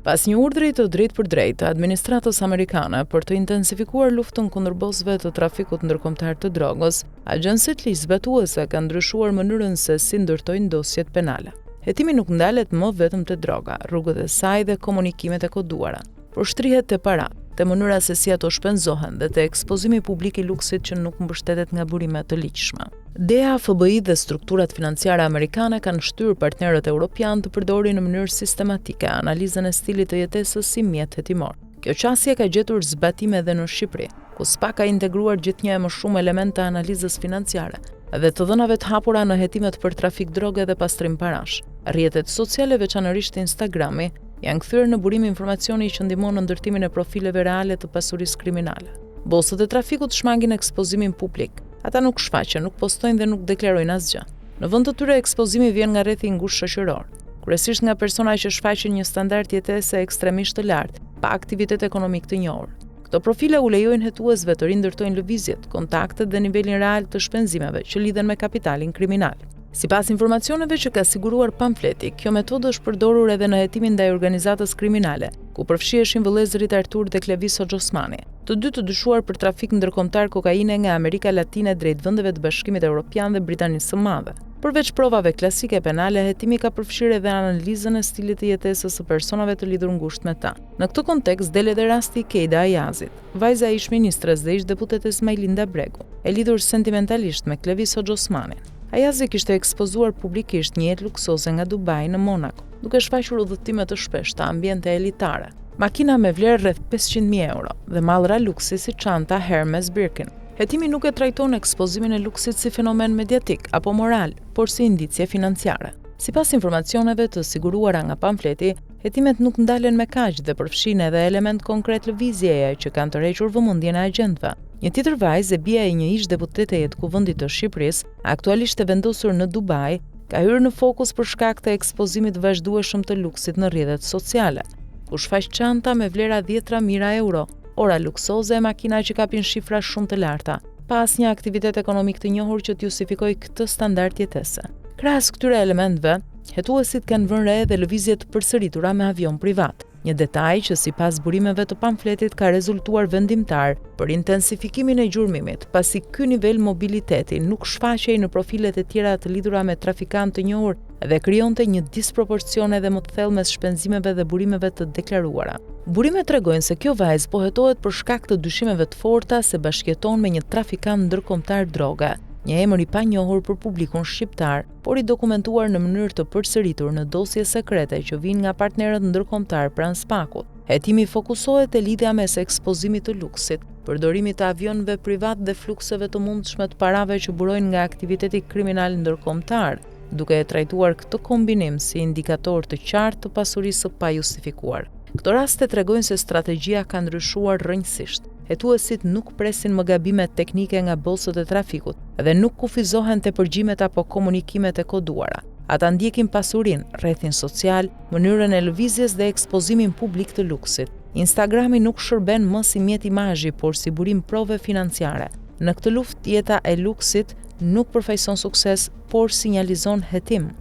Pas një urdhri të drejtë për drejtë të administratës amerikane për të intensifikuar luftën kundër bosëve të trafikut ndërkombëtar të drogës, agjencitë zbatuese kanë ndryshuar mënyrën se si ndërtojnë dosjet penale. Hetimi nuk ndalet më vetëm te droga, rrugët e saj dhe komunikimet e koduara, por shtrihet te parat, te mënyra se si ato shpenzohen dhe te ekspozimi publik i luksit që nuk mbështetet nga burime të ligjshme. DEA, FBI dhe strukturat financiare amerikane kanë shtyrë partnerët evropian të përdorin në mënyrë sistematike analizën e stilit të jetesës si mjet hetimor. Kjo qasje ka gjetur zbatime edhe në Shqipëri, ku SPA ka integruar gjithnjë e më shumë element të analizës financiare dhe të dhënave të hapura në hetimet për trafik droge dhe pastrim parash. Rrjetet sociale, veçanërisht Instagrami, janë kthyer në burim informacioni që ndihmon në ndërtimin e profileve reale të pasurisë kriminale. Bosët e trafikut shmangin ekspozimin publik. Ata nuk shfaqen, nuk postojnë dhe nuk deklarojnë asgjë. Në vend të tyre ekspozimi vjen nga rrethi i ngushtë shoqëror, kryesisht nga persona që shfaqin një standard jetese ekstremisht të lartë, pa aktivitet ekonomik të njohur. Këto profile u lejojnë hetuesve të rindërtojnë lëvizjet, kontaktet dhe nivelin real të shpenzimeve që lidhen me kapitalin kriminal. Sipas informacioneve që ka siguruar pamfleti, kjo metodë është përdorur edhe në hetimin ndaj organizatës kriminale, ku përfshiheshin vëllezërit Artur dhe Klevis Hoxhosmani, të dy të dyshuar për trafik ndërkombëtar kokaine nga Amerika Latine drejt vendeve të Bashkimit Evropian dhe Britanisë së Madhe. Përveç provave klasike penale, hetimi ka përfshirë edhe analizën e stilit të jetesës së personave të lidhur ngushtë me ta. Në këtë kontekst del edhe rasti i Keida Ayazit, vajza e ish-ministres dhe ish-deputetes Majlinda Bregu, e lidhur sentimentalisht me Klevis Hoxhosmanin. Ayazi kishte ekspozuar publikisht një jetë luksoze nga Dubai në Monaco, duke shfaqur udhëtime të shpeshta ambiente elitare, makina me vlerë rreth 500.000 euro dhe mallra luksi si çanta Hermes Birkin. Hetimi nuk e trajton ekspozimin e luksit si fenomen mediatik apo moral, por si indicie financiare. Sipas informacioneve të siguruara nga pamfleti, hetimet nuk ndalen me kaq dhe përfshin edhe element konkret lëvizjeje që kanë tërhequr vëmendjen e agjentëve. Një tjetër vajzë, bia e një ish-deputete e Kuvendit të Shqipërisë, aktualisht e vendosur në Dubai, ka hyrë në fokus për shkak të ekspozimit vazhdueshëm të luksit në rrjetet sociale, ku shfaq çanta me vlera 10.000 euro, ora luksoze e makina që kapin shifra shumë të larta, pa asnjë aktivitet ekonomik të njohur që të justifikojë këtë standard jetese. Krahas këtyre elementeve, hetuesit kanë vënë re edhe lëvizje të përsëritura me avion privat. Një detaj që sipas burimeve të pamfletit ka rezultuar vendimtar për intensifikimin e gjurmimit, pasi ky nivel mobiliteti nuk shfaqej në profilet e tjera të lidhura me trafikantë të njohur dhe krijonte një disproporcion edhe më të thellë mes shpenzimeve dhe burimeve të deklaruara. Burimet tregojnë se kjo vajzë po hetohet për shkak të dyshimeve të forta se bashkëjeton me një trafikant ndërkombëtar droge, një emër i panjohur për publikun shqiptar, por i dokumentuar në mënyrë të përsëritur në dosje sekrete që vijnë nga partnerët ndërkombëtar pranë SPAK-ut. Hetimi fokusohet te lidhja mes ekspozimit të luksit, përdorimit të avionëve privat dhe flukseve të mundshme të parave që burojnë nga aktiviteti kriminal ndërkombëtar, duke e trajtuar këtë kombinim si indikator të qartë të pasurisë së pajustifikuar. Këto raste tregojnë se strategjia ka ndryshuar rrënjësisht. Hetuesit nuk presin më gabimet teknike nga bosët e trafikut dhe nuk kufizohen te përgjimet apo komunikimet e koduara. Ata ndjekin pasurinë, rrethin social, mënyrën e lëvizjes dhe ekspozimin publik të luksit. Instagrami nuk shërben më si mjet imazhi, por si burim prove financiare. Në këtë luftë jeta e luksit nuk përfaqëson sukses, por sinjalizon hetim.